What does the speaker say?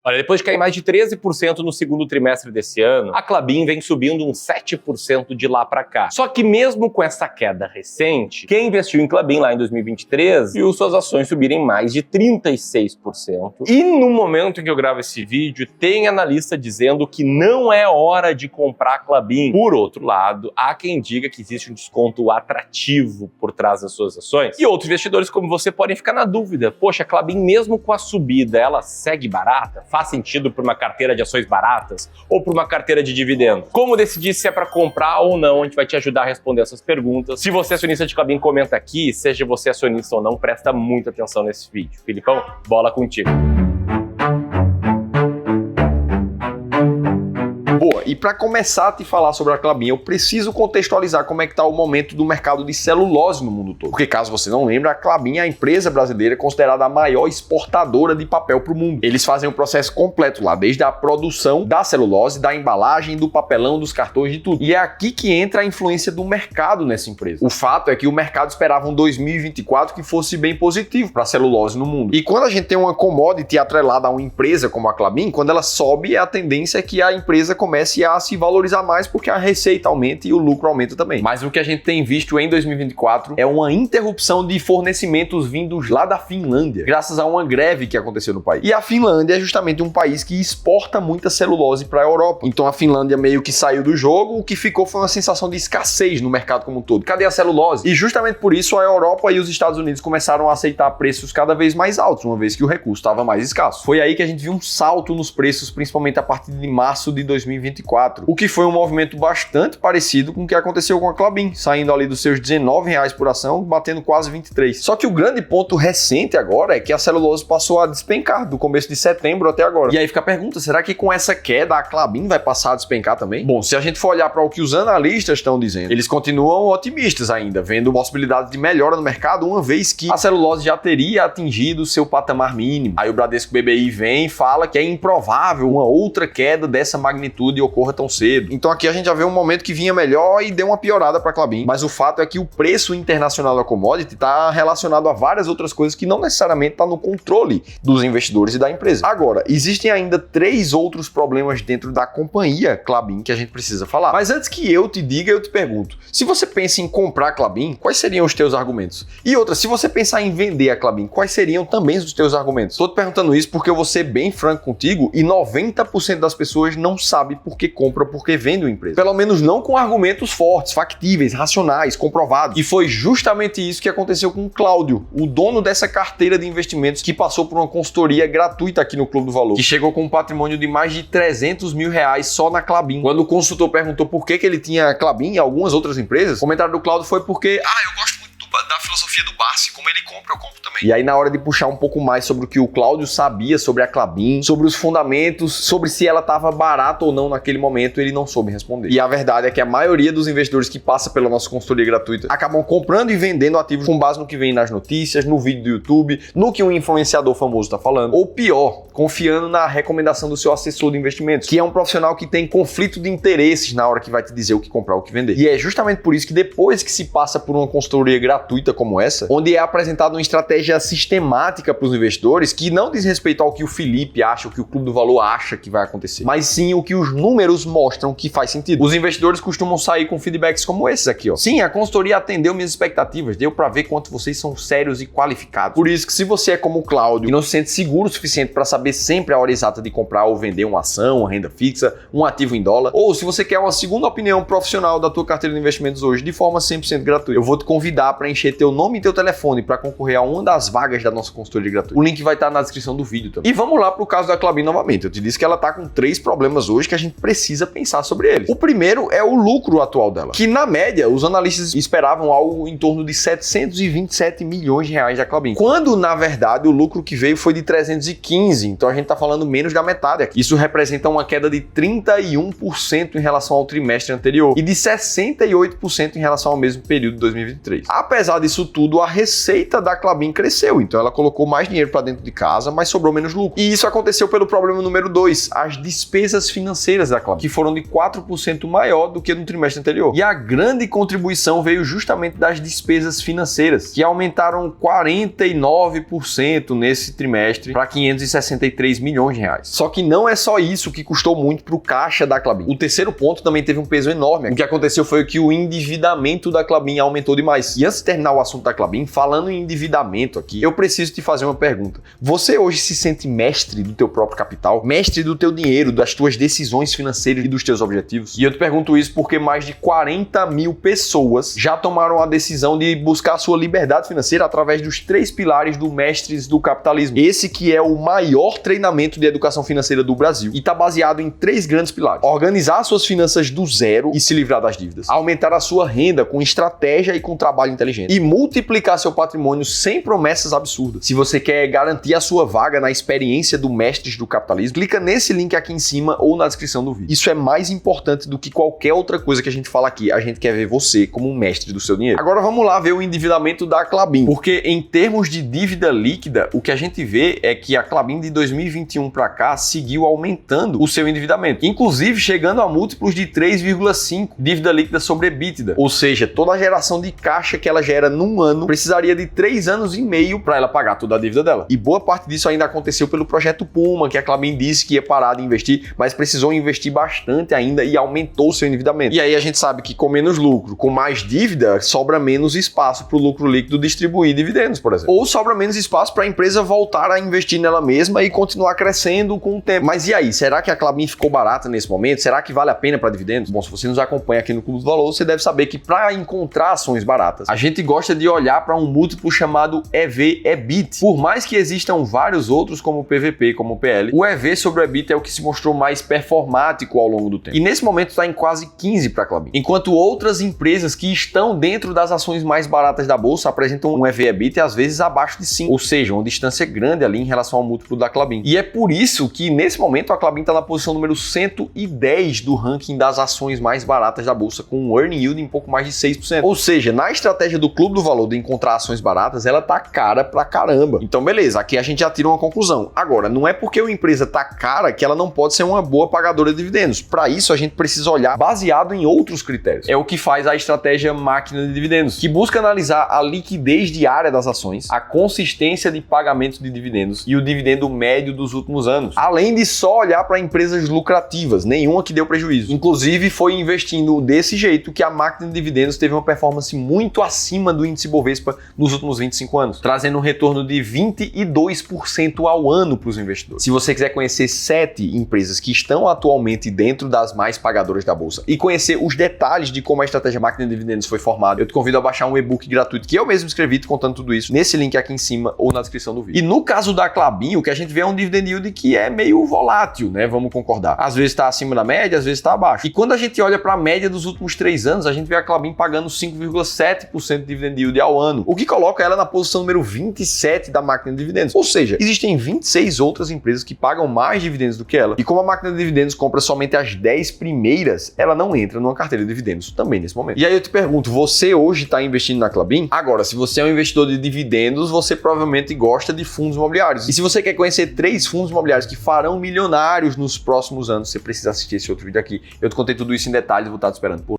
Olha, depois de cair mais de 13% no segundo trimestre desse ano, a Klabin vem subindo uns 7% de lá pra cá. Só que mesmo com essa queda recente, quem investiu em Klabin lá em 2023 viu suas ações subirem mais de 36%. E no momento em que eu gravo esse vídeo, tem analista dizendo que não é hora de comprar Klabin. Por outro lado, há quem diga que existe um desconto atrativo por trás das suas ações. E outros investidores como você podem ficar na dúvida. Poxa, a Klabin mesmo com a subida, ela segue barata? Faz sentido para uma carteira de ações baratas ou para uma carteira de dividendos? Como decidir se é para comprar ou não? A gente vai te ajudar a responder essas perguntas. Se você é acionista de Klabin, comenta aqui. Seja você acionista ou não, presta muita atenção nesse vídeo. Filipão, bola contigo. Boa, e para começar a te falar sobre a Klabin, eu preciso contextualizar como é que está o momento do mercado de celulose no mundo todo. Porque caso você não lembre, a Klabin é a empresa brasileira considerada a maior exportadora de papel para o mundo. Eles fazem o processo completo lá, desde a produção da celulose, da embalagem, do papelão, dos cartões, de tudo. E é aqui que entra a influência do mercado nessa empresa. O fato é que o mercado esperava um 2024 que fosse bem positivo para a celulose no mundo. E quando a gente tem uma commodity atrelada a uma empresa como a Klabin, quando ela sobe, a tendência é que a empresa comece a se valorizar mais porque a receita aumenta e o lucro aumenta também. Mas o que a gente tem visto em 2024 é uma interrupção de fornecimentos vindos lá da Finlândia, graças a uma greve que aconteceu no país. E a Finlândia é justamente um país que exporta muita celulose para a Europa. Então a Finlândia meio que saiu do jogo, o que ficou foi uma sensação de escassez no mercado como um todo. Cadê a celulose? E justamente por isso a Europa e os Estados Unidos começaram a aceitar preços cada vez mais altos, uma vez que o recurso estava mais escasso. Foi aí que a gente viu um salto nos preços, principalmente a partir de março de 2024, o que foi um movimento bastante parecido com o que aconteceu com a Klabin, saindo ali dos seus R$19 por ação, batendo quase 23. Só que o grande ponto recente agora é que a celulose passou a despencar do começo de setembro até agora. E aí fica a pergunta, será que com essa queda a Klabin vai passar a despencar também? Bom, se a gente for olhar para o que os analistas estão dizendo, eles continuam otimistas ainda, vendo possibilidades de melhora no mercado, uma vez que a celulose já teria atingido seu patamar mínimo. Aí o Bradesco BBI vem e fala que é improvável uma outra queda dessa magnitude ocorra tão cedo. Então aqui a gente já vê um momento que vinha melhor e deu uma piorada para a Klabin. Mas o fato é que o preço internacional da commodity está relacionado a várias outras coisas que não necessariamente está no controle dos investidores e da empresa. Agora, existem ainda 3 outros problemas dentro da companhia Klabin que a gente precisa falar. Mas antes que eu te diga, eu te pergunto, se você pensa em comprar a Klabin, quais seriam os teus argumentos? E outra, se você pensar em vender a Klabin, quais seriam também os teus argumentos? Estou te perguntando isso porque eu vou ser bem franco contigo e 90% das pessoas não sabe por que compra ou por que vende uma empresa. Pelo menos não com argumentos fortes, factíveis, racionais, comprovados. E foi justamente isso que aconteceu com o Cláudio, o dono dessa carteira de investimentos que passou por uma consultoria gratuita aqui no Clube do Valor, que chegou com um patrimônio de mais de R$300 mil só na Klabin. Quando o consultor perguntou por que ele tinha Klabin e algumas outras empresas, o comentário do Cláudio foi porque, eu gosto muito da filosofia do Barsi, como ele compra, eu compro também. E aí na hora de puxar um pouco mais sobre o que o Cláudio sabia sobre a Klabin, sobre os fundamentos, sobre se ela estava barata ou não naquele momento, ele não soube responder. E a verdade é que a maioria dos investidores que passa pela nossa consultoria gratuita acabam comprando e vendendo ativos com base no que vem nas notícias, no vídeo do YouTube, no que um influenciador famoso está falando, ou pior, confiando na recomendação do seu assessor de investimentos, que é um profissional que tem conflito de interesses na hora que vai te dizer o que comprar ou o que vender. E é justamente por isso que depois que se passa por uma consultoria gratuita como essa, onde é apresentada uma estratégia sistemática para os investidores que não diz respeito ao que o Felipe acha, o que o Clube do Valor acha que vai acontecer, mas sim o que os números mostram que faz sentido. Os investidores costumam sair com feedbacks como esses aqui, ó. Sim, a consultoria atendeu minhas expectativas, deu para ver quanto vocês são sérios e qualificados. Por isso que se você é como o Cláudio e não se sente seguro o suficiente para saber sempre a hora exata de comprar ou vender uma ação, uma renda fixa, um ativo em dólar, ou se você quer uma segunda opinião profissional da tua carteira de investimentos hoje de forma 100% gratuita, eu vou te convidar para encher teu nome e teu telefone para concorrer a uma das vagas da nossa consultoria gratuita. O link vai estar na descrição do vídeo também. E vamos lá para o caso da Klabin novamente. Eu te disse que ela está com 3 problemas hoje que a gente precisa pensar sobre eles. O primeiro é o lucro atual dela, que na média os analistas esperavam algo em torno de 727 milhões de reais da Klabin, quando na verdade o lucro que veio foi de 315, então a gente está falando menos da metade aqui. Isso representa uma queda de 31% em relação ao trimestre anterior e de 68% em relação ao mesmo período de 2023. Apesar disso disso tudo, a receita da Klabin cresceu. Então ela colocou mais dinheiro para dentro de casa, mas sobrou menos lucro. E isso aconteceu pelo problema número 2, as despesas financeiras da Klabin, que foram de 4% maior do que no trimestre anterior. E a grande contribuição veio justamente das despesas financeiras, que aumentaram 49% nesse trimestre para 563 milhões de reais. Só que não é só isso que custou muito para o caixa da Klabin. O terceiro ponto também teve um peso enorme. O que aconteceu foi que o endividamento da Klabin aumentou demais. E antes de terminar o assunto da Klabin, falando em endividamento aqui, eu preciso te fazer uma pergunta. Você hoje se sente mestre do teu próprio capital? Mestre do teu dinheiro, das tuas decisões financeiras e dos teus objetivos? E eu te pergunto isso porque mais de 40 mil pessoas já tomaram a decisão de buscar a sua liberdade financeira através dos 3 pilares do Mestres do Capitalismo. Esse que é o maior treinamento de educação financeira do Brasil e está baseado em 3 grandes pilares. Organizar suas finanças do zero e se livrar das dívidas. Aumentar a sua renda com estratégia e com trabalho inteligente. E multiplicar seu patrimônio sem promessas absurdas. Se você quer garantir a sua vaga na experiência do Mestres do Capitalismo, clica nesse link aqui em cima ou na descrição do vídeo. Isso é mais importante do que qualquer outra coisa que a gente fala aqui. A gente quer ver você como um mestre do seu dinheiro. Agora vamos lá ver o endividamento da Klabin. Porque em termos de dívida líquida, o que a gente vê é que a Klabin de 2021 para cá seguiu aumentando o seu endividamento. Inclusive chegando a múltiplos de 3,5 dívida líquida sobre EBITDA. Ou seja, toda a geração de caixa que ela gera num ano precisaria de 3 anos e meio para ela pagar toda a dívida dela. E boa parte disso ainda aconteceu pelo projeto Puma, que a Klabin disse que ia parar de investir, mas precisou investir bastante ainda e aumentou o seu endividamento. E aí a gente sabe que com menos lucro, com mais dívida, sobra menos espaço para o lucro líquido distribuir dividendos, por exemplo. Ou sobra menos espaço para a empresa voltar a investir nela mesma e continuar crescendo com o tempo. Mas e aí, será que a Klabin ficou barata nesse momento? Será que vale a pena para dividendos? Bom, se você nos acompanha aqui no Clube do Valor, você deve saber que para encontrar ações baratas, a gente gosta de olhar para um múltiplo chamado EV/EBIT. Por mais que existam vários outros como o PVP, como o PL, o EV sobre o EBIT é o que se mostrou mais performático ao longo do tempo. E nesse momento está em quase 15 para a Klabin. Enquanto outras empresas que estão dentro das ações mais baratas da bolsa apresentam um EV/EBIT às vezes abaixo de 5, ou seja, uma distância grande ali em relação ao múltiplo da Klabin. E é por isso que nesse momento a Klabin está na posição número 110 do ranking das ações mais baratas da bolsa, com um earning yield em pouco mais de 6%. Ou seja, na estratégia do Clube do Valor de encontrar ações baratas, ela tá cara pra caramba. Então beleza, aqui a gente já tira uma conclusão. Agora, não é porque uma empresa tá cara que ela não pode ser uma boa pagadora de dividendos. Para isso a gente precisa olhar baseado em outros critérios. É o que faz a estratégia máquina de dividendos, que busca analisar a liquidez diária das ações, a consistência de pagamento de dividendos e o dividendo médio dos últimos anos. Além de só olhar para empresas lucrativas, nenhuma que deu prejuízo. Inclusive foi investindo desse jeito que a máquina de dividendos teve uma performance muito acima do índice Bovespa nos últimos 25 anos, trazendo um retorno de 22% ao ano para os investidores. Se você quiser conhecer 7 empresas que estão atualmente dentro das mais pagadoras da bolsa e conhecer os detalhes de como a estratégia máquina de dividendos foi formada, eu te convido a baixar um e-book gratuito que eu mesmo escrevi contando tudo isso nesse link aqui em cima ou na descrição do vídeo. E no caso da Klabin, o que a gente vê é um dividend yield que é meio volátil, né? Vamos concordar. Às vezes está acima da média, às vezes está abaixo. E quando a gente olha para a média dos últimos 3 anos, a gente vê a Klabin pagando 5,7% de dividend yield ao ano, o que coloca ela na posição número 27 da máquina de dividendos. Ou seja, existem 26 outras empresas que pagam mais dividendos do que ela. E como a máquina de dividendos compra somente as 10 primeiras, ela não entra numa carteira de dividendos também nesse momento. E aí eu te pergunto, você hoje está investindo na Klabin? Agora, se você é um investidor de dividendos, você provavelmente gosta de fundos imobiliários. E se você quer conhecer 3 fundos imobiliários que farão milionários nos próximos anos, você precisa assistir esse outro vídeo aqui. Eu te contei tudo isso em detalhes, vou estar te esperando por